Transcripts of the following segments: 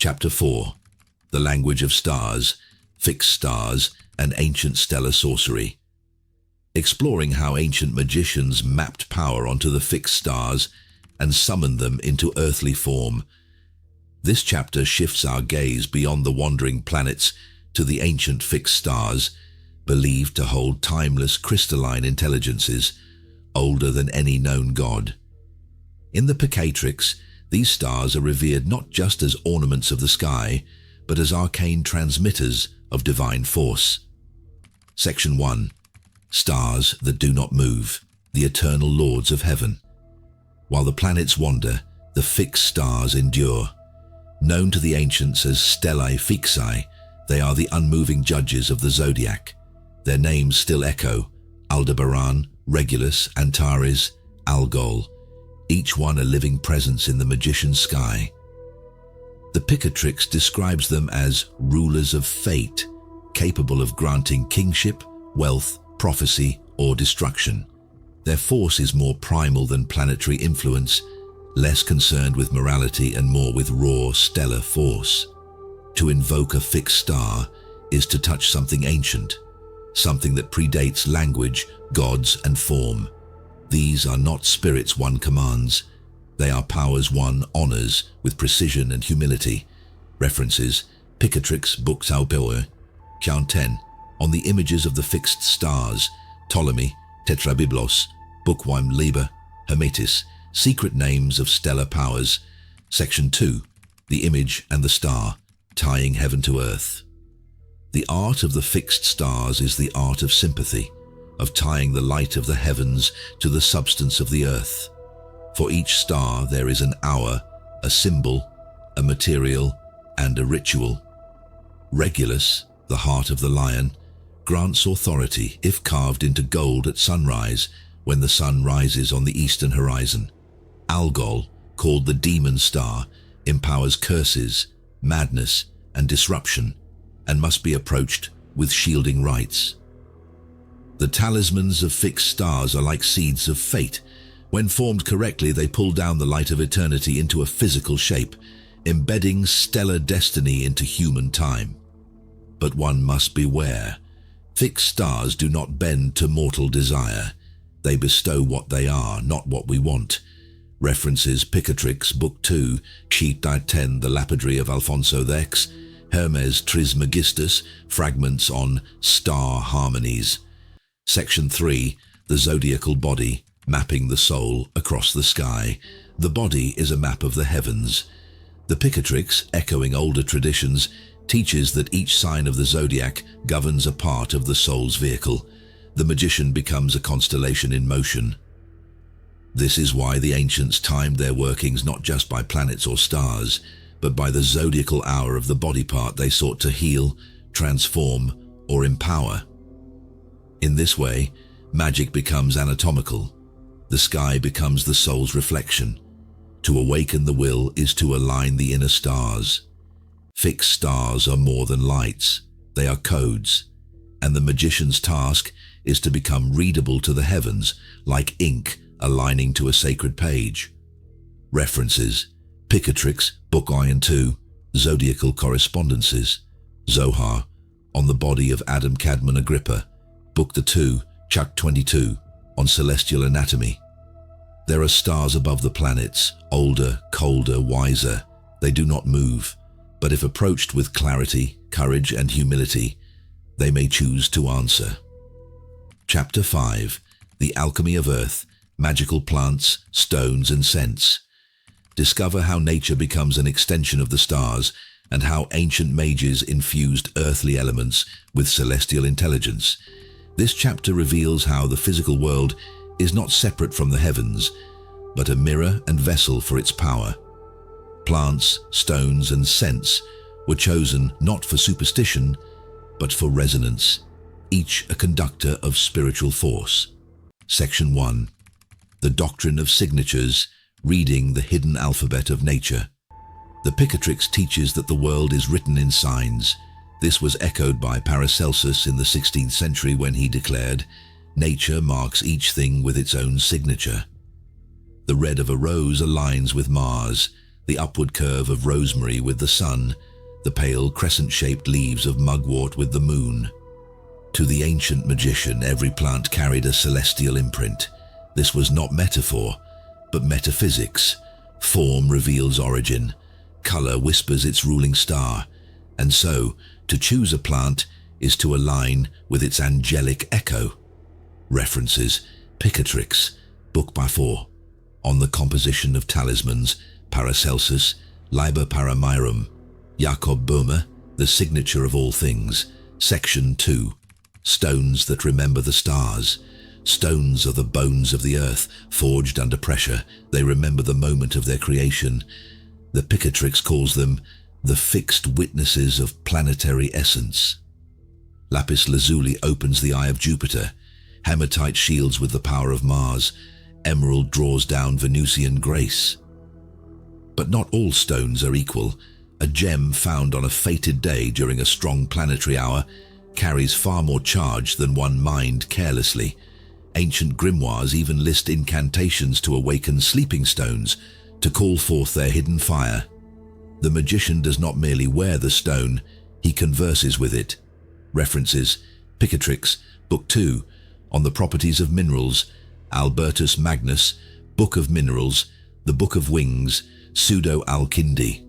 Chapter 4. The Language of Stars, Fixed Stars, and Ancient Stellar Sorcery. Exploring how ancient magicians mapped power onto the fixed stars and summoned them into earthly form. This chapter shifts our gaze beyond the wandering planets to the ancient fixed stars, believed to hold timeless crystalline intelligences, older than any known god. In the Picatrix, these stars are revered not just as ornaments of the sky, but as arcane transmitters of divine force. Section 1. Stars that do not move, the eternal lords of heaven. While the planets wander, the fixed stars endure. Known to the ancients as stellae fixae, they are the unmoving judges of the zodiac. Their names still echo: Aldebaran, Regulus, Antares, Algol, each one a living presence in the magician's sky. The Picatrix describes them as rulers of fate, capable of granting kingship, wealth, prophecy, or destruction. Their force is more primal than planetary influence, less concerned with morality and more with raw stellar force. To invoke a fixed star is to touch something ancient, something that predates language, gods, and form. These are not spirits one commands. They are powers one honors with precision and humility. References: Picatrix, Book Algol, Count 10. On the images of the fixed stars, Ptolemy, Tetrabiblos, Book 1, Liber Hermetis, Secret Names of Stellar Powers. Section 2. The Image and the Star, Tying Heaven to Earth. The art of the fixed stars is the art of sympathy, of tying the light of the heavens to the substance of the earth. For each star there is an hour, a symbol, a material, and a ritual. Regulus, the heart of the lion, grants authority if carved into gold at sunrise when the sun rises on the eastern horizon. Algol, called the demon star, empowers curses, madness, and disruption, and must be approached with shielding rites. The talismans of fixed stars are like seeds of fate. When formed correctly, they pull down the light of eternity into a physical shape, embedding stellar destiny into human time. But one must beware. Fixed stars do not bend to mortal desire. They bestow what they are, not what we want. References: Picatrix, Book 2, Sheet 10, The Lapidary of Alfonso X, Hermes Trismegistus, Fragments on Star Harmonies. Section 3. The Zodiacal Body, Mapping the Soul Across the Sky. The body is a map of the heavens. The Picatrix, echoing older traditions, teaches that each sign of the zodiac governs a part of the soul's vehicle. The magician becomes a constellation in motion. This is why the ancients timed their workings not just by planets or stars, but by the zodiacal hour of the body part they sought to heal, transform, or empower. In this way, magic becomes anatomical. The sky becomes the soul's reflection. To awaken the will is to align the inner stars. Fixed stars are more than lights. They are codes. And the magician's task is to become readable to the heavens, like ink aligning to a sacred page. References: Picatrix, Book 2, Zodiacal Correspondences, Zohar, On the Body of Adam Kadmon Agrippa, Book 2, Chak 22, On Celestial Anatomy. There are stars above the planets, older, colder, wiser. They do not move, but if approached with clarity, courage, and humility, they may choose to answer. Chapter 5. The Alchemy of Earth, Magical Plants, Stones, and Scents. Discover how nature becomes an extension of the stars and how ancient mages infused earthly elements with celestial intelligence. This chapter reveals how the physical world is not separate from the heavens, but a mirror and vessel for its power. Plants, stones, and scents were chosen not for superstition, but for resonance, each a conductor of spiritual force. Section 1. The Doctrine of Signatures, Reading the Hidden Alphabet of Nature. The Picatrix teaches that the world is written in signs. This was echoed by Paracelsus in the 16th century when he declared, "Nature marks each thing with its own signature." The red of a rose aligns with Mars, the upward curve of rosemary with the sun, the pale crescent-shaped leaves of mugwort with the moon. To the ancient magician, every plant carried a celestial imprint. This was not metaphor, but metaphysics. Form reveals origin, color whispers its ruling star, and so, to choose a plant is to align with its angelic echo. References: Picatrix, Book by 4, On the Composition of Talismans, Paracelsus, Liber Hermetis, Jakob Böhmer, The Signature of All Things, Section 2, Stones that Remember the Stars. Stones are the bones of the earth, forged under pressure. They remember the moment of their creation. The Picatrix calls them the fixed witnesses of planetary essence. Lapis lazuli opens the eye of Jupiter. Hematite shields with the power of Mars. Emerald draws down Venusian grace. But not all stones are equal. A gem found on a fated day during a strong planetary hour carries far more charge than one mined carelessly. Ancient grimoires even list incantations to awaken sleeping stones, to call forth their hidden fire. The magician does not merely wear the stone, he converses with it. References: Picatrix, Book 2, On the Properties of Minerals, Albertus Magnus, Book of Minerals, The Book of Wings, Pseudo-Alkindi.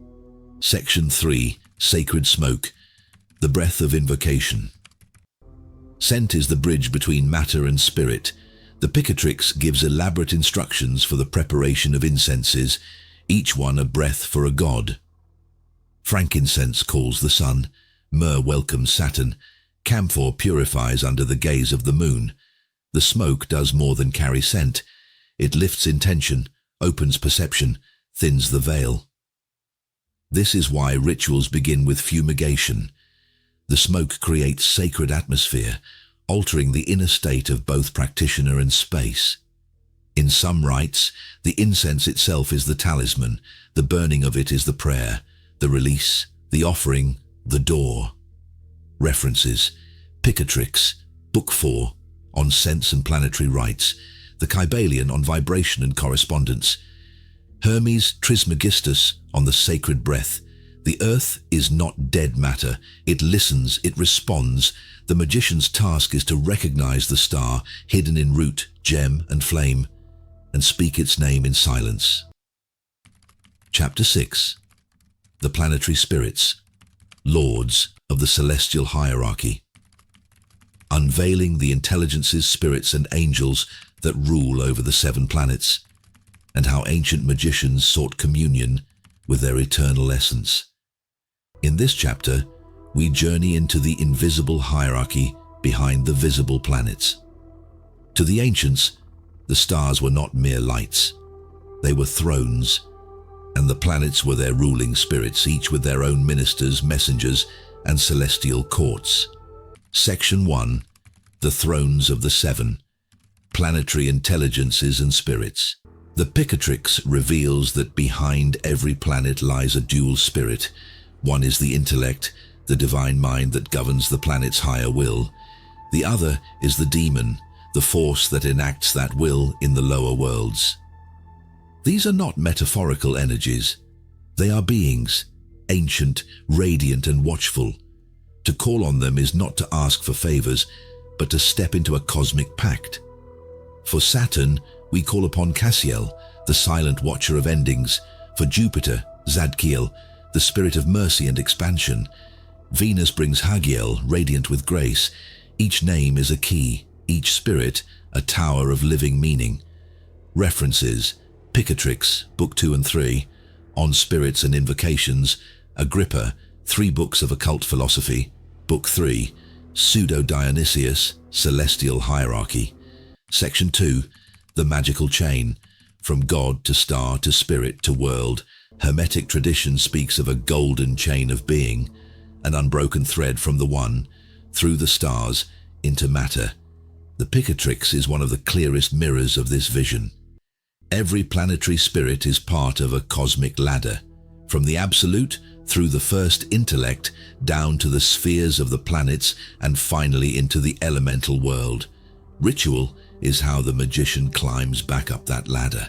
Section 3, Sacred Smoke, The Breath of Invocation. Scent is the bridge between matter and spirit. The Picatrix gives elaborate instructions for the preparation of incenses, each one a breath for a god. Frankincense calls the sun, myrrh welcomes Saturn, camphor purifies under the gaze of the moon. The smoke does more than carry scent. It lifts intention, opens perception, thins the veil. This is why rituals begin with fumigation. The smoke creates sacred atmosphere, altering the inner state of both practitioner and space. In some rites, the incense itself is the talisman, the burning of it is the prayer, the release, the offering, the door. References: Picatrix, Book 4, On Sense and Planetary Rites, the Kybalion on Vibration and Correspondence, Hermes Trismegistus on the Sacred Breath. The earth is not dead matter. It listens, it responds. The magician's task is to recognize the star hidden in root, gem, and flame, and speak its name in silence. Chapter 6. The Planetary Spirits, Lords of the Celestial Hierarchy. Unveiling the intelligences, spirits, and angels that rule over the 7 planets, and how ancient magicians sought communion with their eternal essence. In this chapter, we journey into the invisible hierarchy behind the visible planets. To the ancients, the stars were not mere lights. They were thrones, and the planets were their ruling spirits, each with their own ministers, messengers, and celestial courts. Section 1. The Thrones of the 7. Planetary Intelligences and Spirits. The Picatrix reveals that behind every planet lies a dual spirit. One is the intellect, the divine mind that governs the planet's higher will. The other is the demon, the force that enacts that will in the lower worlds. These are not metaphorical energies. They are beings, ancient, radiant, and watchful. To call on them is not to ask for favors, but to step into a cosmic pact. For Saturn, we call upon Cassiel, the silent watcher of endings. For Jupiter, Zadkiel, the spirit of mercy and expansion. Venus brings Hagiel, radiant with grace. Each name is a key, each spirit a tower of living meaning. References: Picatrix, Book 2 and 3, On Spirits and Invocations, Agrippa, 3 Books of Occult Philosophy, Book 3, Pseudo-Dionysius, Celestial Hierarchy. Section 2, The Magical Chain, From God to Star to Spirit to World. Hermetic tradition speaks of a golden chain of being, an unbroken thread from the one, through the stars, into matter. The Picatrix is one of the clearest mirrors of this vision. Every planetary spirit is part of a cosmic ladder, from the absolute through the first intellect down to the spheres of the planets and finally into the elemental world. Ritual is how the magician climbs back up that ladder.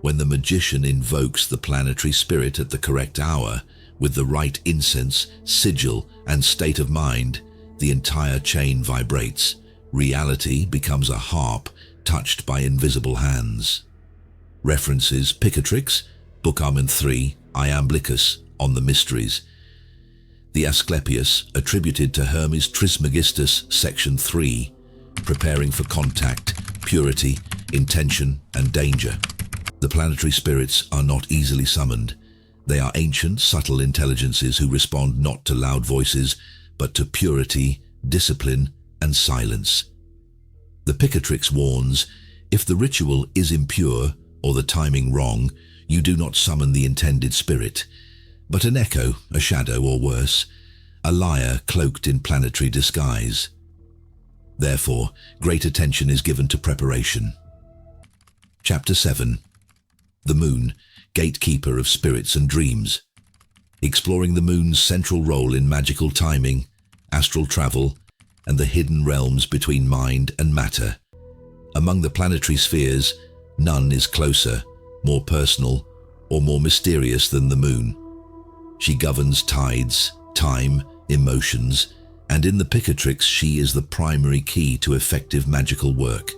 When the magician invokes the planetary spirit at the correct hour, with the right incense, sigil, and state of mind, the entire chain vibrates. Reality becomes a harp touched by invisible hands. References: Picatrix, Book Armand 3, Iamblichus, On the Mysteries. The Asclepius, attributed to Hermes Trismegistus, Section 3, Preparing for Contact, Purity, Intention, and Danger. The planetary spirits are not easily summoned. They are ancient, subtle intelligences who respond not to loud voices, but to purity, discipline, and silence. The Picatrix warns, if the ritual is impure or the timing wrong, you do not summon the intended spirit, but an echo, a shadow, or worse, a liar cloaked in planetary disguise. Therefore, great attention is given to preparation. Chapter 7. The Moon, Gatekeeper of Spirits and Dreams. Exploring the moon's central role in magical timing, astral travel, and the hidden realms between mind and matter. Among the planetary spheres, none is closer, more personal, or more mysterious than the moon. She governs tides, time, emotions, and in the Picatrix she is the primary key to effective magical work.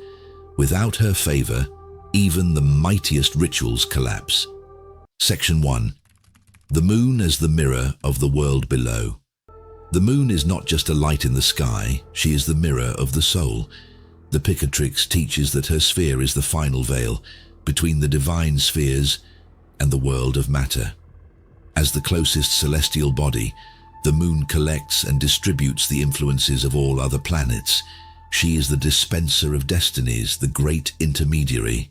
Without her favor, even the mightiest rituals collapse. Section 1. The moon as the mirror of the world below. The moon is not just a light in the sky, she is the mirror of the soul. The Picatrix teaches that her sphere is the final veil between the divine spheres and the world of matter. As the closest celestial body, the moon collects and distributes the influences of all other planets. She is the dispenser of destinies, the great intermediary.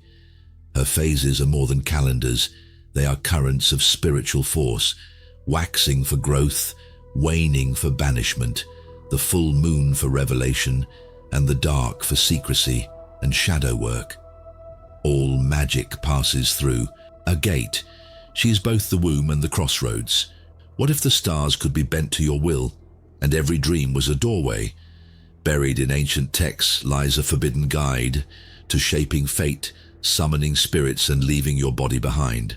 Her phases are more than calendars, they are currents of spiritual force, waxing for growth, waning for banishment, the full moon for revelation, and the dark for secrecy and shadow work. All magic passes through a gate. She is both the womb and the crossroads. What if the stars could be bent to your will, and every dream was a doorway? Buried in ancient texts lies a forbidden guide to shaping fate, summoning spirits, and leaving your body behind.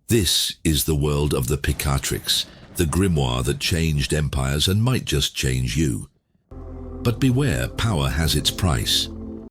This is the world of the Picatrix, the grimoire that changed empires and might just change you. But beware, power has its price.